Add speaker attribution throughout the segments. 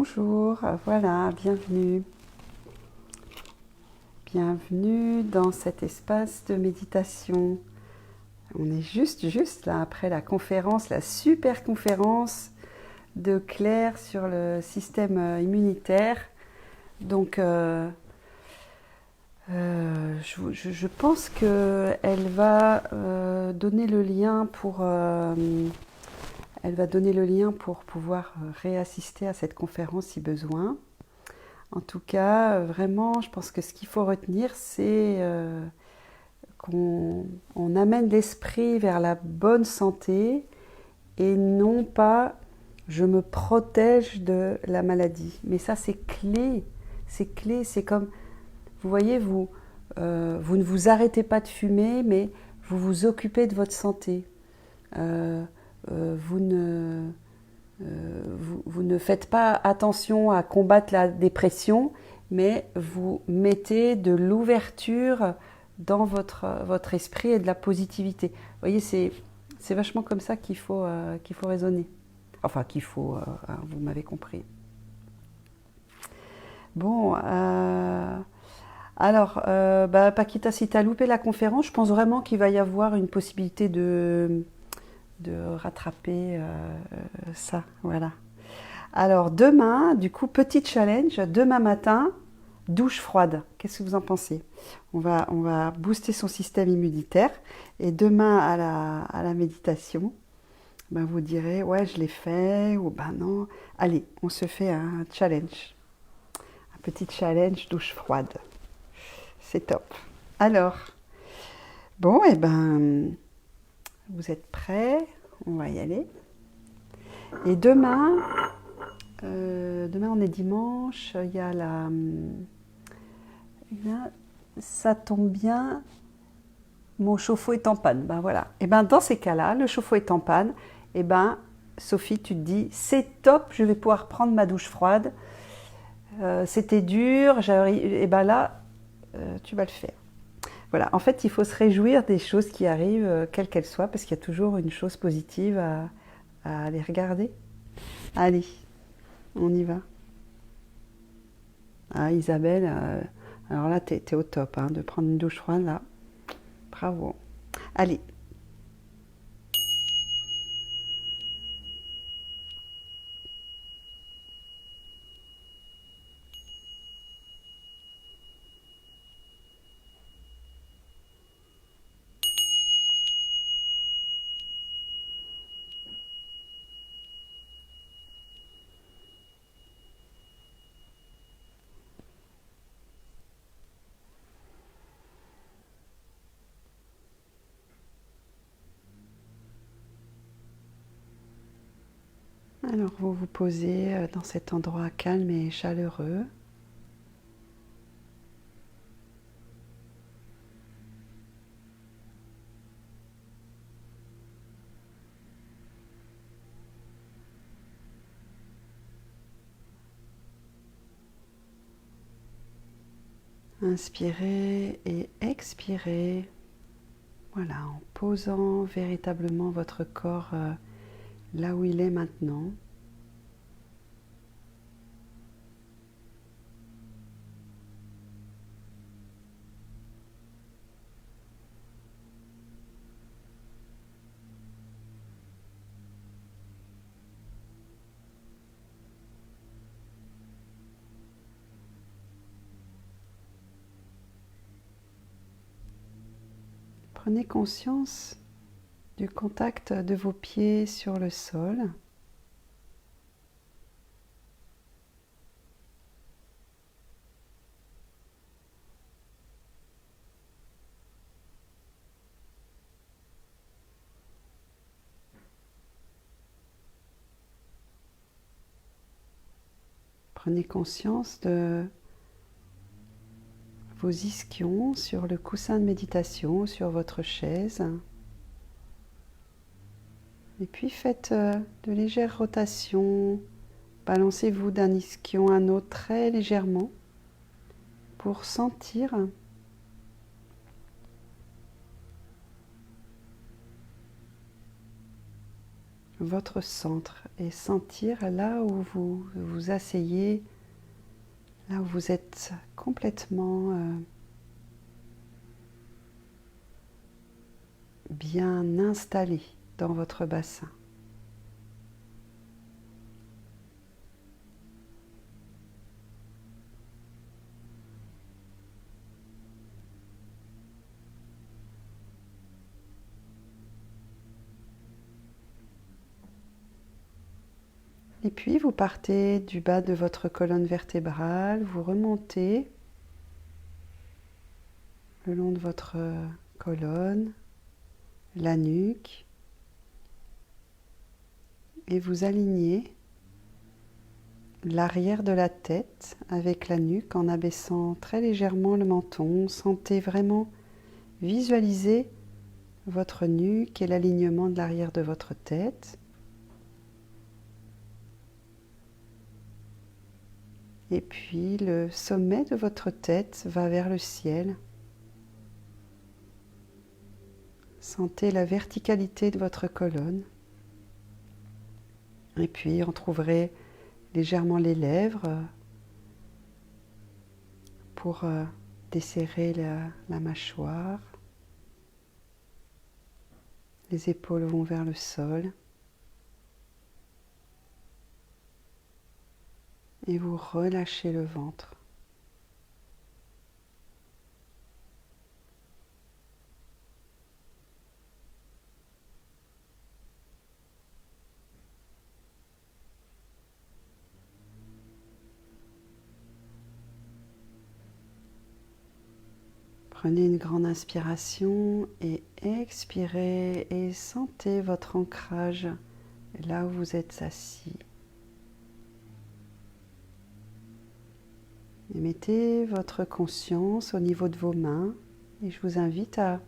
Speaker 1: Bonjour, voilà, bienvenue. Bienvenue dans cet espace de méditation. On est juste là après la conférence, la super conférence de Claire sur le système immunitaire. Donc, je pense qu'elle va donner le lien elle va donner le lien pour pouvoir réassister à cette conférence si besoin. En tout cas, vraiment, je pense que ce qu'il faut retenir, c'est qu'on amène l'esprit vers la bonne santé et non pas je me protège de la maladie. Mais ça, c'est clé. C'est clé. C'est comme, vous voyez, vous ne vous arrêtez pas de fumer, mais vous vous occupez de votre santé. Euh, vous ne vous ne faites pas attention à combattre la dépression, mais vous mettez de l'ouverture dans votre esprit et de la positivité. Vous voyez, c'est vachement comme ça qu'il faut raisonner. Enfin, vous m'avez compris. Bon, alors, Paquita, si tu as loupé la conférence, je pense vraiment qu'il va y avoir une possibilité de rattraper ça. Voilà. Alors demain, du coup, petit challenge, demain matin, douche froide. Qu'est-ce que vous en pensez? On va booster son système immunitaire et demain à la méditation, ben vous direz ouais je l'ai fait ou ben non. Allez, on se fait un challenge, un petit challenge douche froide. C'est top. Alors, bon et ben vous êtes prêts? On va y aller. Et demain on est dimanche, il y a ça tombe bien, mon chauffe-eau est en panne. Ben voilà. Et ben dans ces cas-là, le chauffe-eau est en panne. Et ben Sophie, tu te dis c'est top, je vais pouvoir prendre ma douche froide. C'était dur, et ben là, tu vas le faire. Voilà. En fait, il faut se réjouir des choses qui arrivent, quelles qu'elles soient, parce qu'il y a toujours une chose positive à aller regarder. Allez, on y va. Ah, Isabelle, alors là, t'es au top, hein, de prendre une douche froide, là. Bravo. Allez. Alors vous vous posez dans cet endroit calme et chaleureux. Inspirez et expirez. Voilà, en posant véritablement votre corps là où il est maintenant. Prenez conscience du contact de vos pieds sur le sol. Prenez conscience de vos ischions sur le coussin de méditation, sur votre chaise. Et puis faites de légères rotations. Balancez-vous d'un ischion à un autre très légèrement pour sentir votre centre et sentir là où vous vous asseyez, là où vous êtes complètement bien installé dans votre bassin. Et puis vous partez du bas de votre colonne vertébrale, vous remontez le long de votre colonne, la nuque, et vous alignez l'arrière de la tête avec la nuque en abaissant très légèrement le menton. Sentez vraiment visualiser votre nuque et l'alignement de l'arrière de votre tête. Et puis le sommet de votre tête va vers le ciel. Sentez la verticalité de votre colonne. Et puis entrouvrez légèrement les lèvres pour desserrer la mâchoire. Les épaules vont vers le sol. Et vous relâchez le ventre. Prenez une grande inspiration et expirez et sentez votre ancrage là où vous êtes assis. Et mettez votre conscience au niveau de vos mains et je vous invite à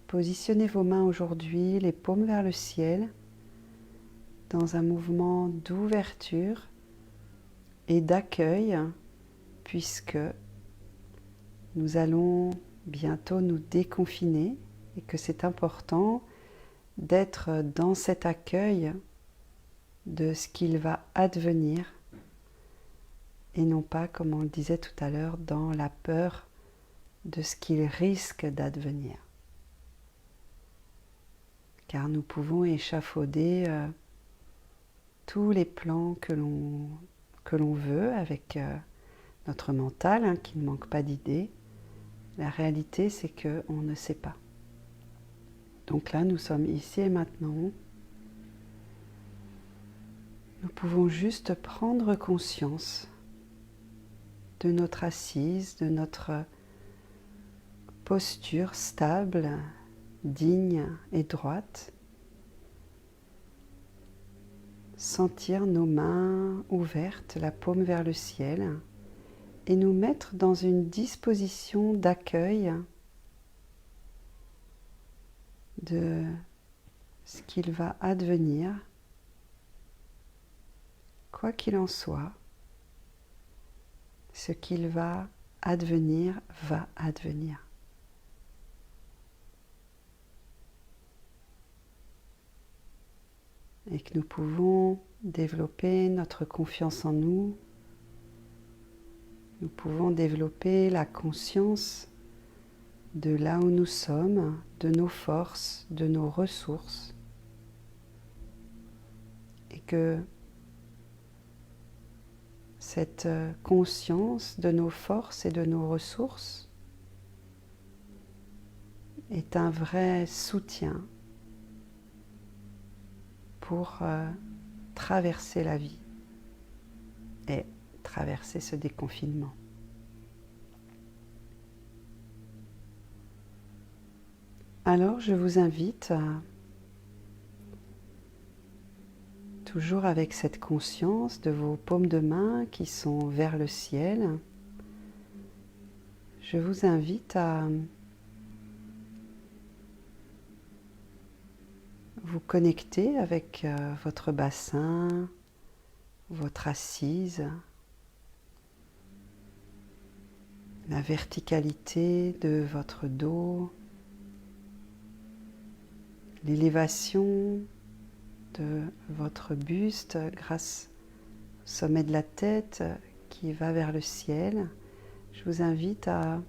Speaker 1: positionner vos mains aujourd'hui, les paumes vers le ciel, dans un mouvement d'ouverture et d'accueil, puisque nous allons bientôt nous déconfiner et que c'est important d'être dans cet accueil de ce qu'il va advenir et non pas, comme on le disait tout à l'heure, dans la peur de ce qu'il risque d'advenir. Car nous pouvons échafauder tous les plans que l'on veut avec notre mental, qui ne manque pas d'idées. La réalité, c'est qu'on ne sait pas. Donc là, nous sommes ici et maintenant. Nous pouvons juste prendre conscience de notre assise, de notre posture stable, digne et droite. Sentir nos mains ouvertes, la paume vers le ciel, et nous mettre dans une disposition d'accueil de ce qu'il va advenir, quoi qu'il en soit. Ce qu'il va advenir. Et que nous pouvons développer notre confiance en nous. Nous pouvons développer la conscience de là où nous sommes, de nos forces, de nos ressources. Et que cette conscience de nos forces et de nos ressources est un vrai soutien pour traverser la vie et traverser ce déconfinement. Alors je vous invite toujours avec cette conscience de vos paumes de main qui sont vers le ciel, je vous invite à vous connecter avec votre bassin, votre assise, la verticalité de votre dos, l'élévation de votre buste grâce au sommet de la tête qui va vers le ciel. Je vous invite à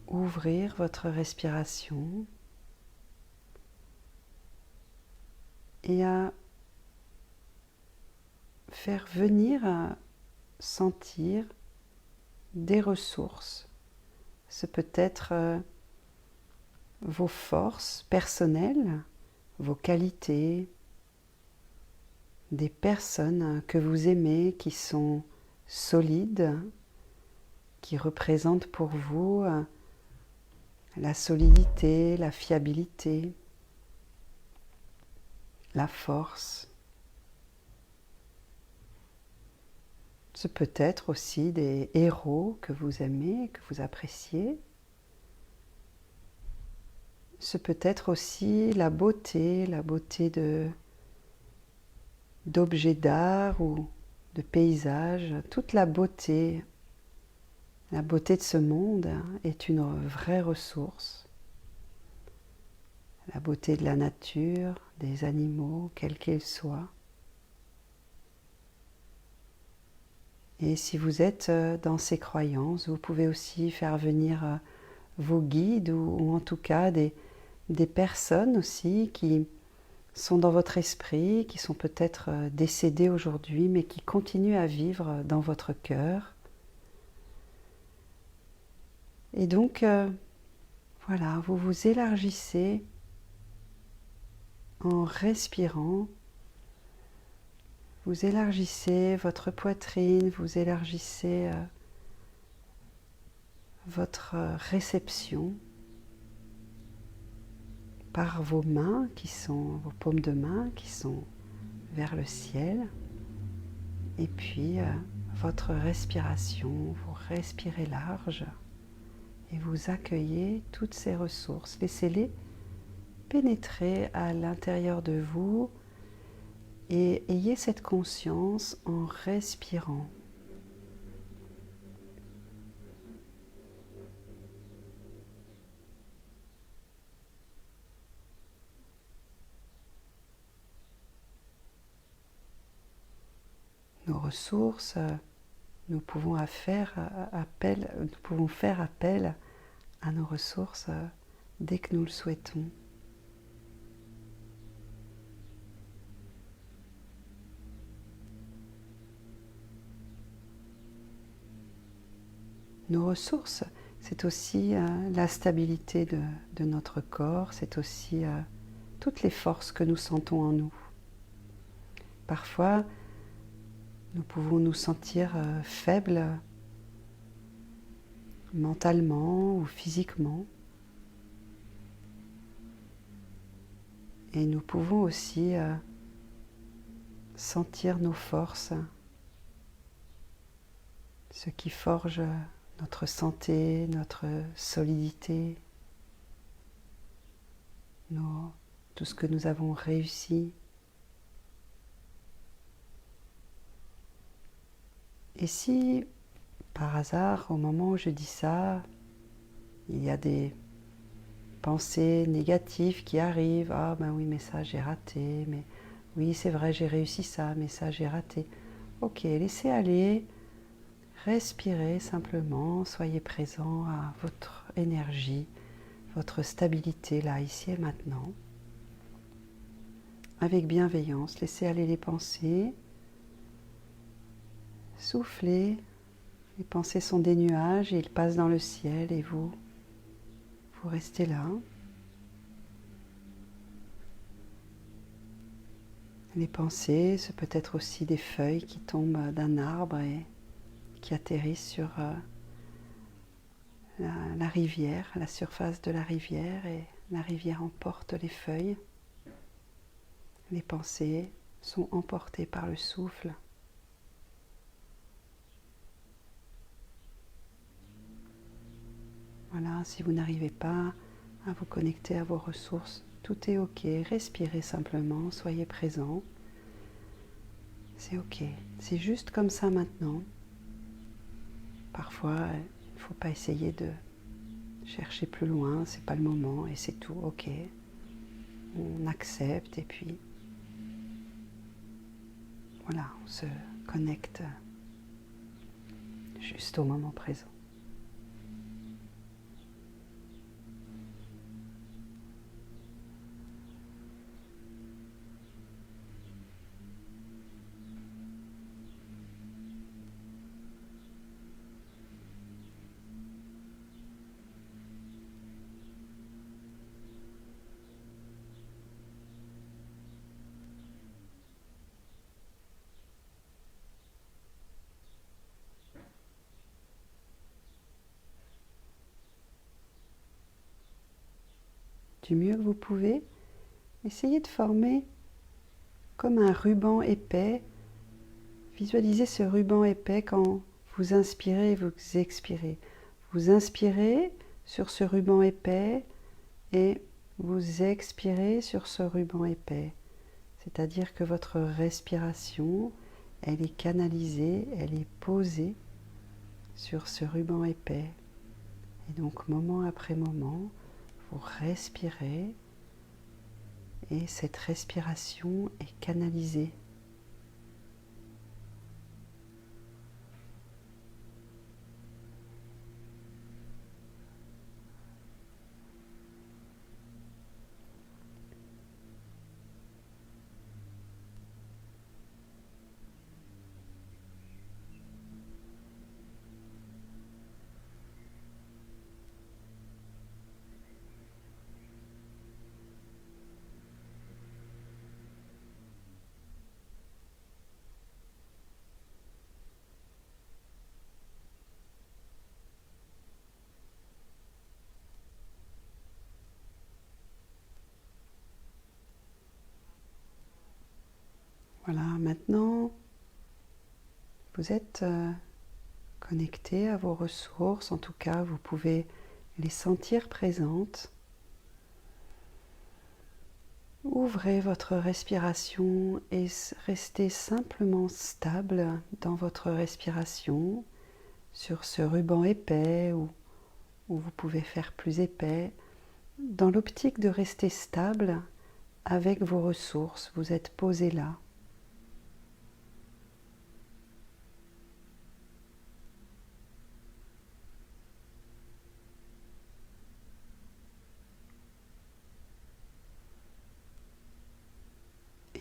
Speaker 1: ouvrir votre respiration et à faire venir à sentir des ressources. Ce peut être vos forces personnelles, vos qualités, des personnes que vous aimez qui sont solides, qui représentent pour vous la solidité, la fiabilité, la force. Ce peut être aussi des héros que vous aimez, que vous appréciez. Ce peut être aussi la beauté d'objets d'art ou de paysages. Toute la beauté de ce monde est une vraie ressource. La beauté de la nature, des animaux, quels qu'ils soient. Et si vous êtes dans ces croyances, vous pouvez aussi faire venir vos guides ou en tout cas des personnes aussi qui sont dans votre esprit, qui sont peut-être décédées aujourd'hui, mais qui continuent à vivre dans votre cœur. Et donc, voilà, vous vous élargissez en respirant. Vous élargissez votre poitrine, vous élargissez votre réception par vos mains vos paumes de main qui sont vers le ciel. Et puis votre respiration, vous respirez large et vous accueillez toutes ces ressources. Laissez-les pénétrer à l'intérieur de vous et ayez cette conscience en respirant. Nos ressources, nous pouvons faire appel à nos ressources dès que nous le souhaitons. Nos ressources, c'est aussi la stabilité de notre corps, c'est aussi toutes les forces que nous sentons en nous. Parfois, nous pouvons nous sentir faibles mentalement ou physiquement. Et nous pouvons aussi sentir nos forces, ce qui forge notre santé, notre solidité, tout ce que nous avons réussi. Et si, par hasard, au moment où je dis ça, il y a des pensées négatives qui arrivent, ah ben oui, mais ça j'ai raté, mais oui, c'est vrai, j'ai réussi ça, mais ça j'ai raté. Ok, laissez aller, respirez simplement, soyez présent à votre énergie, votre stabilité là, ici et maintenant. Avec bienveillance, laissez aller les pensées, soufflez. Les pensées sont des nuages et ils passent dans le ciel et vous restez là. Les pensées, ce peut être aussi des feuilles qui tombent d'un arbre et qui atterrissent sur la rivière, la surface de la rivière, et la rivière emporte les feuilles. Les pensées sont emportées par le souffle. Voilà, si vous n'arrivez pas à vous connecter à vos ressources, tout est ok. Respirez simplement, soyez présent. C'est ok. C'est juste comme ça maintenant. Parfois, il ne faut pas essayer de chercher plus loin, c'est pas le moment et c'est tout ok. on accepte et puis voilà, on se connecte juste au moment présent. Du mieux que vous pouvez, essayez de former comme un ruban épais. Visualisez ce ruban épais quand vous inspirez et vous expirez. Vous inspirez sur ce ruban épais et vous expirez sur ce ruban épais. C'est-à-dire que votre respiration, elle est canalisée, elle est posée sur ce ruban épais. Et donc moment après moment, vous respirez et cette respiration est canalisée. Voilà, maintenant, vous êtes connecté à vos ressources, en tout cas, vous pouvez les sentir présentes. Ouvrez votre respiration et restez simplement stable dans votre respiration sur ce ruban épais ou vous pouvez faire plus épais, dans l'optique de rester stable avec vos ressources. Vous êtes posé là.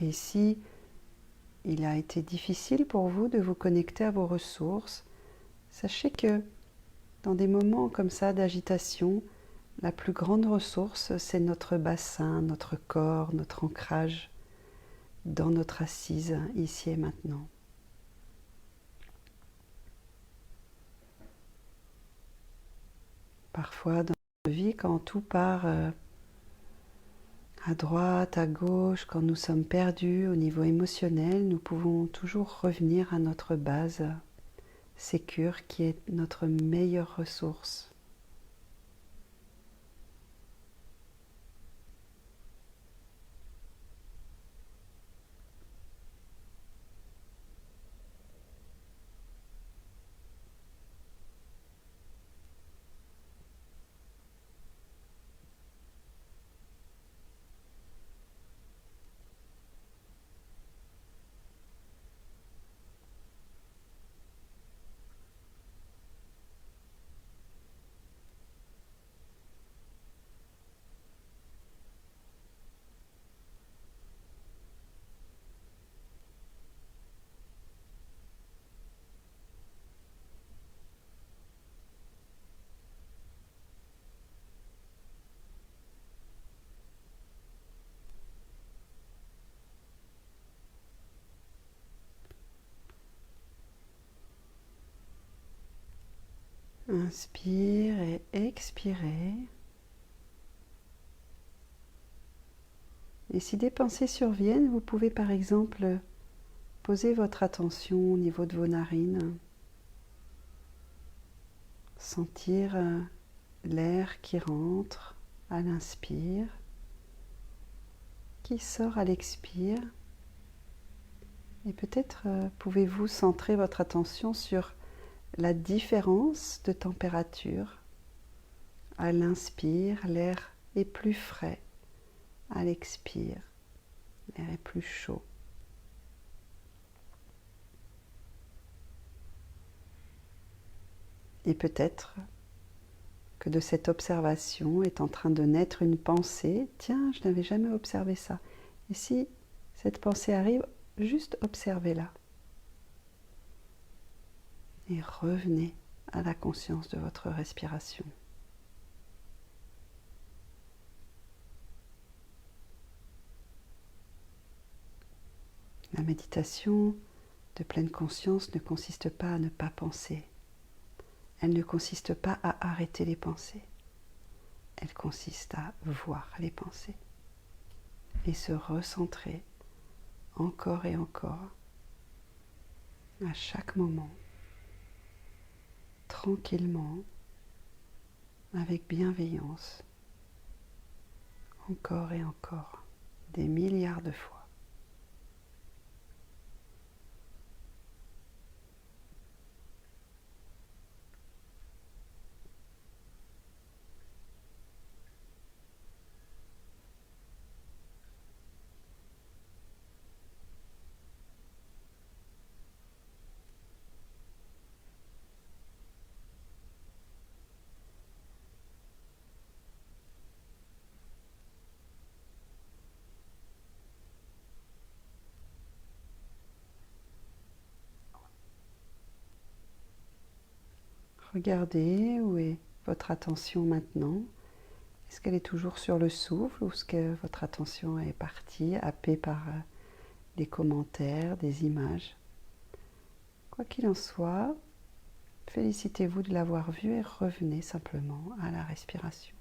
Speaker 1: Et si il a été difficile pour vous de vous connecter à vos ressources, sachez que dans des moments comme ça d'agitation, la plus grande ressource, c'est notre bassin, notre corps, notre ancrage dans notre assise, ici et maintenant. Parfois, dans notre vie, quand tout part à droite, à gauche, quand nous sommes perdus au niveau émotionnel, nous pouvons toujours revenir à notre base sécure qui est notre meilleure ressource. Inspire et expirez. Et si des pensées surviennent, vous pouvez par exemple poser votre attention au niveau de vos narines. Sentir l'air qui rentre à l'inspire, qui sort à l'expire. Et peut-être pouvez-vous centrer votre attention sur la différence de température. À l'inspire, l'air est plus frais. À l'expire, l'air est plus chaud. Et peut-être que de cette observation est en train de naître une pensée. Tiens, je n'avais jamais observé ça. Et si cette pensée arrive, juste observez-la. Et revenez à la conscience de votre respiration. La méditation de pleine conscience ne consiste pas à ne pas penser. Elle ne consiste pas à arrêter les pensées. Elle consiste à voir les pensées et se recentrer encore et encore à chaque moment, tranquillement, avec bienveillance, encore et encore, des milliards de fois. Regardez où est votre attention maintenant. Est-ce qu'elle est toujours sur le souffle ou est-ce que votre attention est partie, happée par des commentaires, des images? Quoi qu'il en soit, félicitez-vous de l'avoir vu et revenez simplement à la respiration.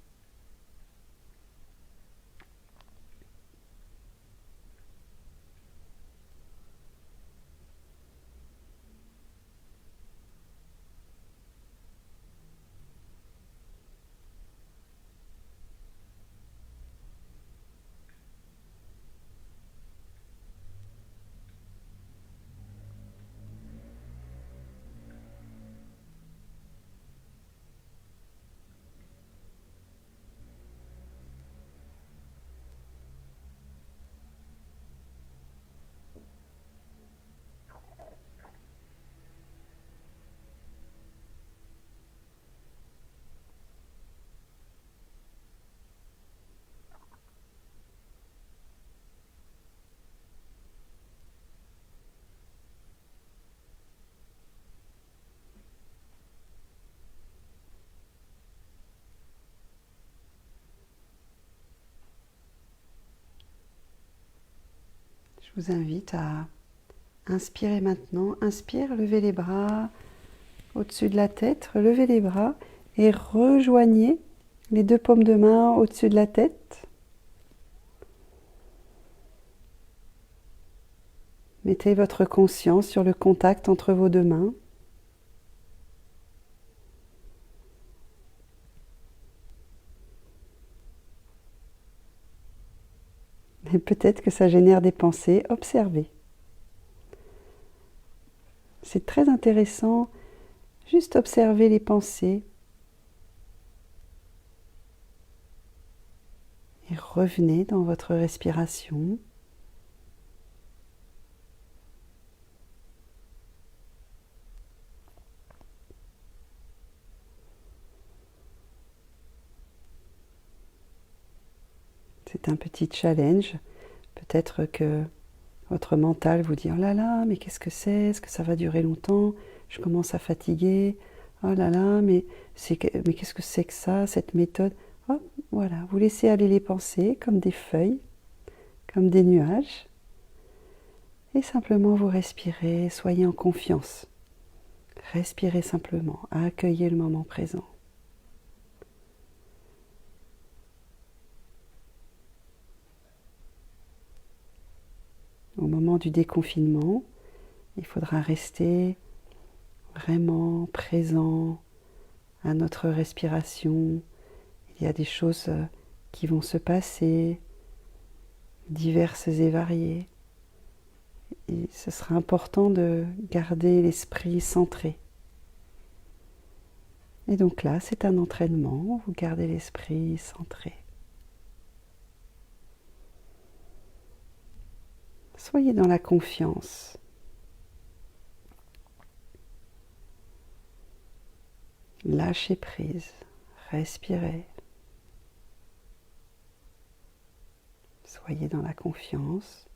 Speaker 1: Je vous invite à inspirer maintenant. Inspire, levez les bras au-dessus de la tête, relevez les bras et rejoignez les deux paumes de main au-dessus de la tête. Mettez votre conscience sur le contact entre vos deux mains. Et peut-être que ça génère des pensées. Observez. C'est très intéressant. Juste observer les pensées. Et revenez dans votre respiration. C'est un petit challenge. Peut-être que votre mental vous dit « Oh là là, mais qu'est-ce que c'est? Est-ce que ça va durer longtemps? Je commence à fatiguer. Oh là là, mais qu'est-ce que c'est que ça, cette méthode ?» Hop, voilà, vous laissez aller les pensées comme des feuilles, comme des nuages. Et simplement vous respirez, soyez en confiance. Respirez simplement, accueillez le moment présent. Au moment du déconfinement, il faudra rester vraiment présent à notre respiration. Il y a des choses qui vont se passer, diverses et variées. Et ce sera important de garder l'esprit centré. Et donc là, c'est un entraînement, vous gardez l'esprit centré. Soyez dans la confiance. Lâchez prise, respirez. Soyez dans la confiance.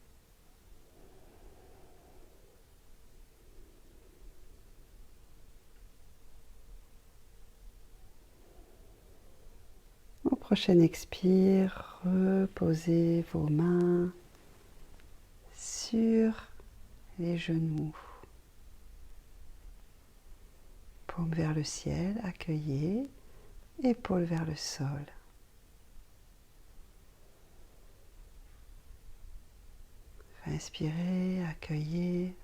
Speaker 1: Au prochain expire, reposez vos mains sur les genoux. Paume vers le ciel, accueillez, épaules vers le sol. Inspirez, accueillez.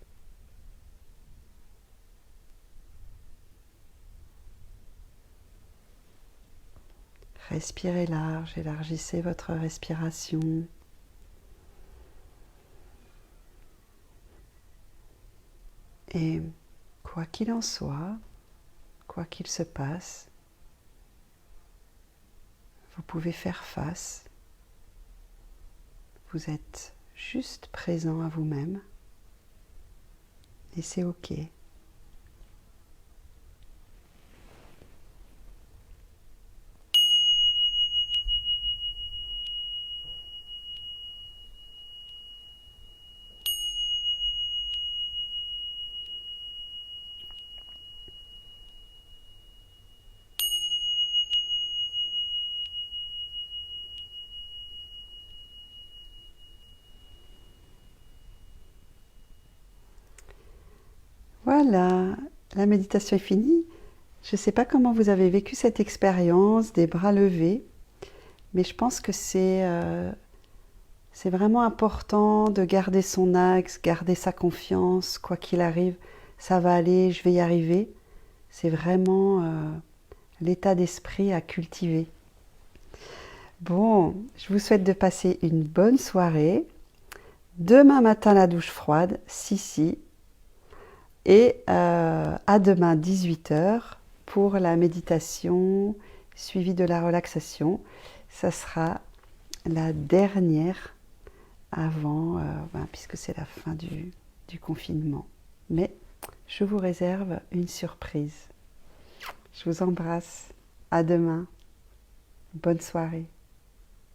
Speaker 1: Respirez large, élargissez votre respiration. Et quoi qu'il en soit, quoi qu'il se passe, vous pouvez faire face. Vous êtes juste présent à vous-même et c'est OK. Voilà, la méditation est finie. Je ne sais pas comment vous avez vécu cette expérience des bras levés, mais je pense que c'est vraiment important de garder son axe, garder sa confiance, quoi qu'il arrive, ça va aller, je vais y arriver. C'est vraiment l'état d'esprit à cultiver. Bon, je vous souhaite de passer une bonne soirée. Demain matin, la douche froide, si. Et à demain 18h pour la méditation suivie de la relaxation. Ça sera la dernière avant, puisque c'est la fin du confinement. Mais je vous réserve une surprise. Je vous embrasse. À demain. Bonne soirée.